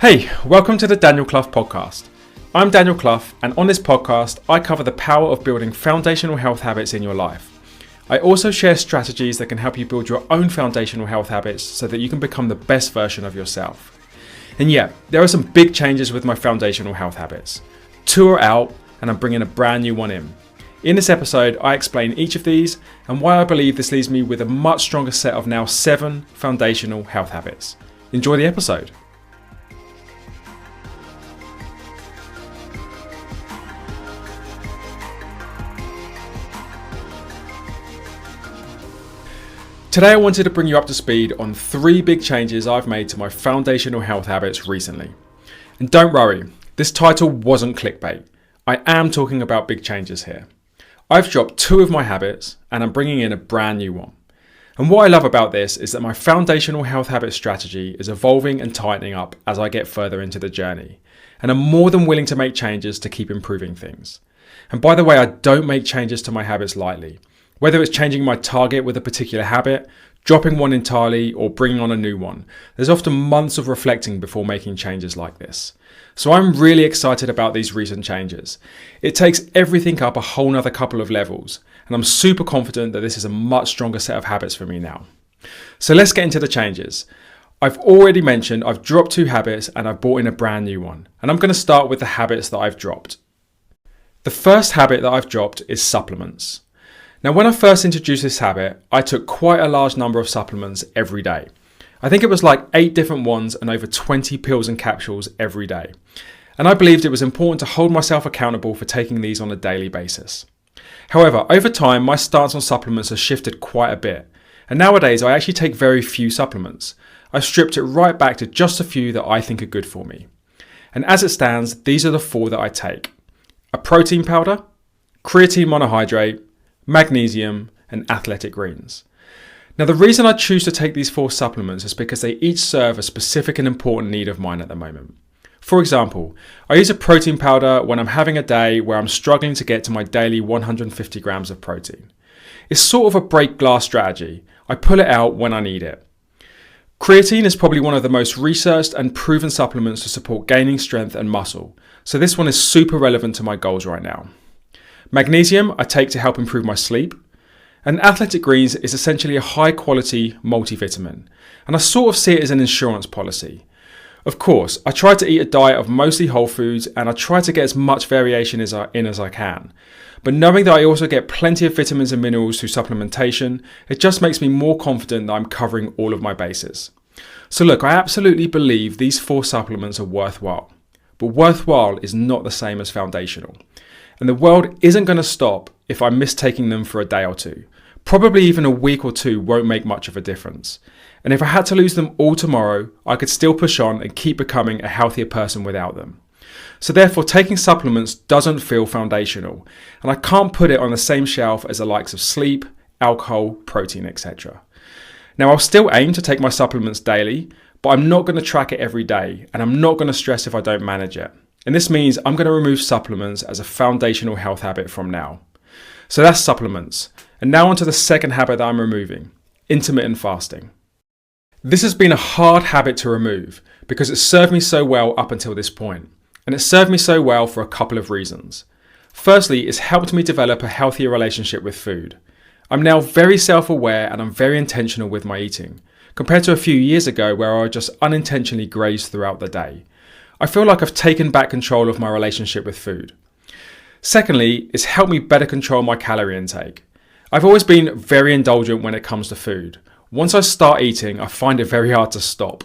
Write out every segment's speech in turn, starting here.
Hey, welcome to the Daniel Clough podcast. I'm Daniel Clough, and on this podcast, I cover the power of building foundational health habits in your life. I also share strategies that can help you build your own foundational health habits so that you can become the best version of yourself. And yeah, there are some big changes with my foundational health habits. 2 are out, and I'm bringing a brand new one in. In this episode, I explain each of these and why I believe this leaves me with a much stronger set of now 7 foundational health habits. Enjoy the episode. Today I wanted to bring you up to speed on 3 big changes I've made to my foundational health habits recently. And don't worry, this title wasn't clickbait. I am talking about big changes here. I've dropped 2 of my habits and I'm bringing in a brand new one. And what I love about this is that my foundational health habit strategy is evolving and tightening up as I get further into the journey. And I'm more than willing to make changes to keep improving things. And by the way, I don't make changes to my habits lightly. Whether it's changing my target with a particular habit, dropping one entirely, or bringing on a new one, there's often months of reflecting before making changes like this. So I'm really excited about these recent changes. It takes everything up a whole nother couple of levels, and I'm super confident that this is a much stronger set of habits for me now. So let's get into the changes. I've already mentioned I've dropped 2 habits and I've brought in a brand new one, and I'm going to start with the habits that I've dropped. The first habit that I've dropped is supplements. Now, when I first introduced this habit, I took quite a large number of supplements every day. I think it was like 8 different ones and over 20 pills and capsules every day. And I believed it was important to hold myself accountable for taking these on a daily basis. However, over time, my stance on supplements has shifted quite a bit. And nowadays, I actually take very few supplements. I've stripped it right back to just a few that I think are good for me. And as it stands, these are the 4 that I take: a protein powder, creatine monohydrate, magnesium, and athletic greens. Now, the reason I choose to take these 4 supplements is because they each serve a specific and important need of mine at the moment. For example, I use a protein powder when I'm having a day where I'm struggling to get to my daily 150 grams of protein. It's sort of a break glass strategy. I pull it out when I need it. Creatine is probably one of the most researched and proven supplements to support gaining strength and muscle, so this one is super relevant to my goals right now. Magnesium I take to help improve my sleep, and athletic greens is essentially a high quality multivitamin, and I sort of see it as an insurance policy. Of course, I try to eat a diet of mostly whole foods and I try to get as much variation as I can. But knowing that I also get plenty of vitamins and minerals through supplementation, it just makes me more confident that I'm covering all of my bases. So look, I absolutely believe these 4 supplements are worthwhile, but worthwhile is not the same as foundational. And the world isn't going to stop if I miss taking them for a day or 2. Probably even a week or 2 won't make much of a difference. And if I had to lose them all tomorrow, I could still push on and keep becoming a healthier person without them. So therefore, taking supplements doesn't feel foundational, and I can't put it on the same shelf as the likes of sleep, alcohol, protein, etc. Now, I'll still aim to take my supplements daily, but I'm not going to track it every day, and I'm not going to stress if I don't manage it. And this means I'm going to remove supplements as a foundational health habit from now. So that's supplements. And now onto the second habit that I'm removing: intermittent fasting. This has been a hard habit to remove because it served me so well up until this point. And it served me so well for a couple of reasons. Firstly, it's helped me develop a healthier relationship with food. I'm now very self-aware and I'm very intentional with my eating, compared to a few years ago where I just unintentionally grazed throughout the day. I feel like I've taken back control of my relationship with food. Secondly, it's helped me better control my calorie intake. I've always been very indulgent when it comes to food. Once I start eating, I find it very hard to stop.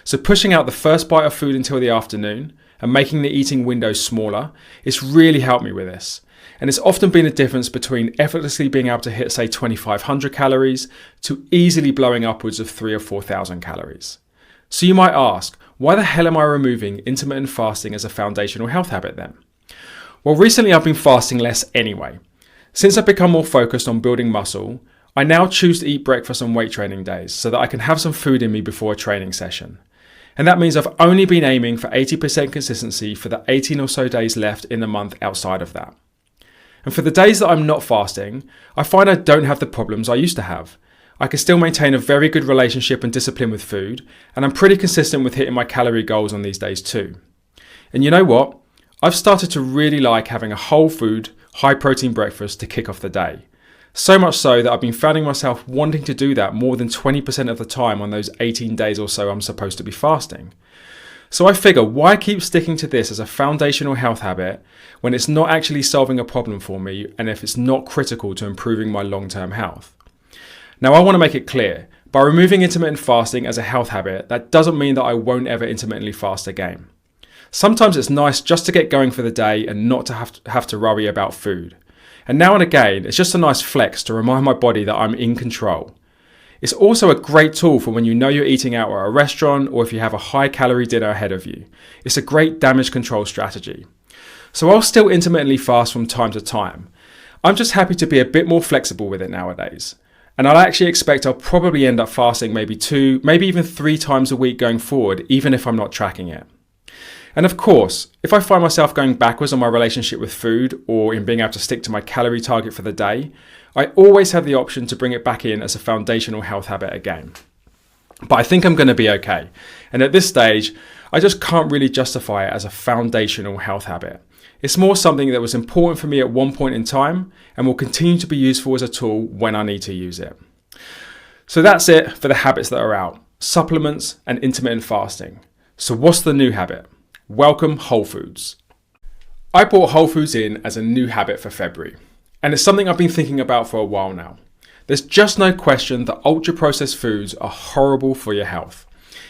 So pushing out the first bite of food until the afternoon and making the eating window smaller, it's really helped me with this. And it's often been a difference between effortlessly being able to hit, say, 2,500 calories to easily blowing upwards of 3,000 or 4,000 calories. So you might ask, why the hell am I removing intermittent fasting as a foundational health habit then? Well, recently I've been fasting less anyway. Since I've become more focused on building muscle, I now choose to eat breakfast on weight training days so that I can have some food in me before a training session. And that means I've only been aiming for 80% consistency for the 18 or so days left in the month outside of that. And for the days that I'm not fasting, I find I don't have the problems I used to have. I can still maintain a very good relationship and discipline with food, and I'm pretty consistent with hitting my calorie goals on these days too. And you know what? I've started to really like having a whole food, high protein breakfast to kick off the day. So much so that I've been finding myself wanting to do that more than 20% of the time on those 18 days or so I'm supposed to be fasting. So I figure, why keep sticking to this as a foundational health habit when it's not actually solving a problem for me and if it's not critical to improving my long-term health? Now, I want to make it clear, by removing intermittent fasting as a health habit, that doesn't mean that I won't ever intermittently fast again. Sometimes it's nice just to get going for the day and not to have to worry about food. And now and again, it's just a nice flex to remind my body that I'm in control. It's also a great tool for when you know you're eating out at a restaurant or if you have a high-calorie dinner ahead of you. It's a great damage control strategy. So I'll still intermittently fast from time to time. I'm just happy to be a bit more flexible with it nowadays. And I'll actually expect I'll probably end up fasting maybe 2, maybe even 3 times a week going forward, even if I'm not tracking it. And of course, if I find myself going backwards on my relationship with food or in being able to stick to my calorie target for the day, I always have the option to bring it back in as a foundational health habit again. But I think I'm going to be okay. And at this stage, I just can't really justify it as a foundational health habit. It's more something that was important for me at one point in time and will continue to be useful as a tool when I need to use it. So that's it for the habits that are out: supplements and intermittent fasting. So what's the new habit? Welcome Whole Foods. I brought Whole Foods in as a new habit for February, and it's something I've been thinking about for a while now. There's just no question that ultra-processed foods are horrible for your health.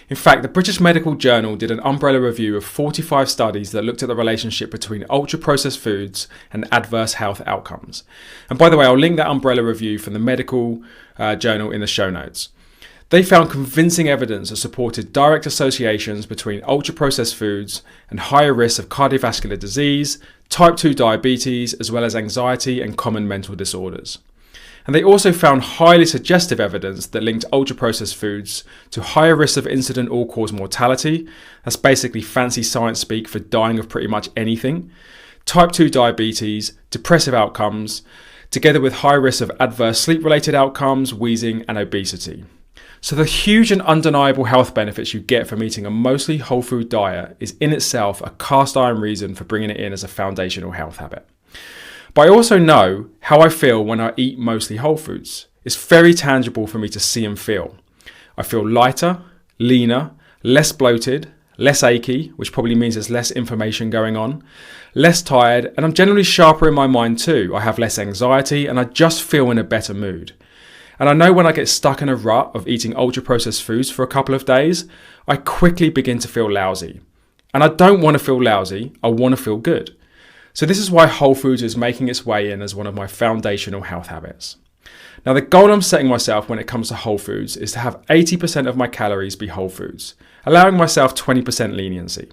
In fact, the British Medical Journal did an umbrella review of 45 studies that looked at the relationship between ultra-processed foods and adverse health outcomes. And by the way, I'll link that umbrella review from the Medical Journal in the show notes. They found convincing evidence that supported direct associations between ultra-processed foods and higher risks of cardiovascular disease, type 2 diabetes, as well as anxiety and common mental disorders. And they also found highly suggestive evidence that linked ultra-processed foods to higher risks of incident all-cause mortality. That's basically fancy science speak for dying of pretty much anything. Type 2 diabetes, depressive outcomes, together with high risks of adverse sleep-related outcomes, wheezing, and obesity. So the huge and undeniable health benefits you get from eating a mostly whole food diet is in itself a cast iron reason for bringing it in as a foundational health habit. But I also know how I feel when I eat mostly whole foods. It's very tangible for me to see and feel. I feel lighter, leaner, less bloated, less achy, which probably means there's less inflammation going on, less tired, and I'm generally sharper in my mind too. I have less anxiety and I just feel in a better mood. And I know when I get stuck in a rut of eating ultra-processed foods for a couple of days, I quickly begin to feel lousy. And I don't want to feel lousy, I want to feel good. So this is why Whole Foods is making its way in as one of my foundational health habits. Now the goal I'm setting myself when it comes to Whole Foods is to have 80% of my calories be whole foods, allowing myself 20% leniency.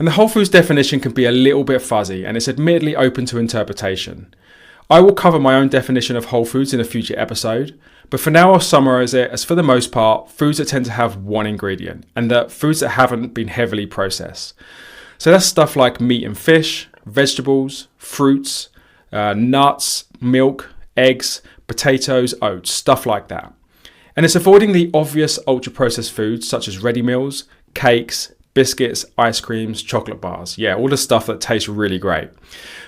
And the Whole Foods definition can be a little bit fuzzy and it's admittedly open to interpretation. I will cover my own definition of whole foods in a future episode, but for now I'll summarise it as, for the most part, foods that tend to have one ingredient, and that foods that haven't been heavily processed. So that's stuff like meat and fish, vegetables, fruits, nuts, milk, eggs, potatoes, oats, stuff like that. And it's avoiding the obvious ultra-processed foods such as ready meals, cakes, biscuits, ice creams, chocolate bars. Yeah, all the stuff that tastes really great.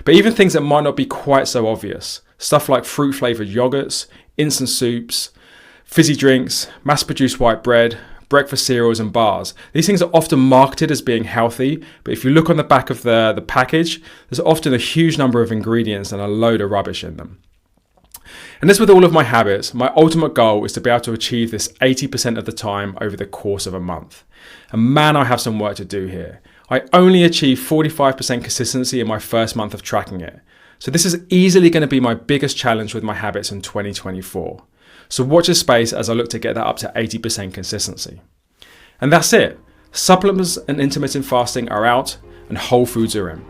But even things that might not be quite so obvious. Stuff like fruit-flavoured yogurts, instant soups, fizzy drinks, mass-produced white bread, breakfast cereals and bars. These things are often marketed as being healthy, but if you look on the back of the package, there's often a huge number of ingredients and a load of rubbish in them. And as with all of my habits, my ultimate goal is to be able to achieve this 80% of the time over the course of a month. And man, I have some work to do here. I only achieved 45% consistency in my first month of tracking it. So this is easily going to be my biggest challenge with my habits in 2024. So watch this space as I look to get that up to 80% consistency. And that's it. Supplements and intermittent fasting are out and Whole Foods are in.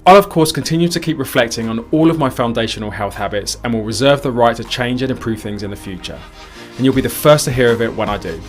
I'll of course continue to keep reflecting on all of my foundational health habits and will reserve the right to change and improve things in the future. And you'll be the first to hear of it when I do.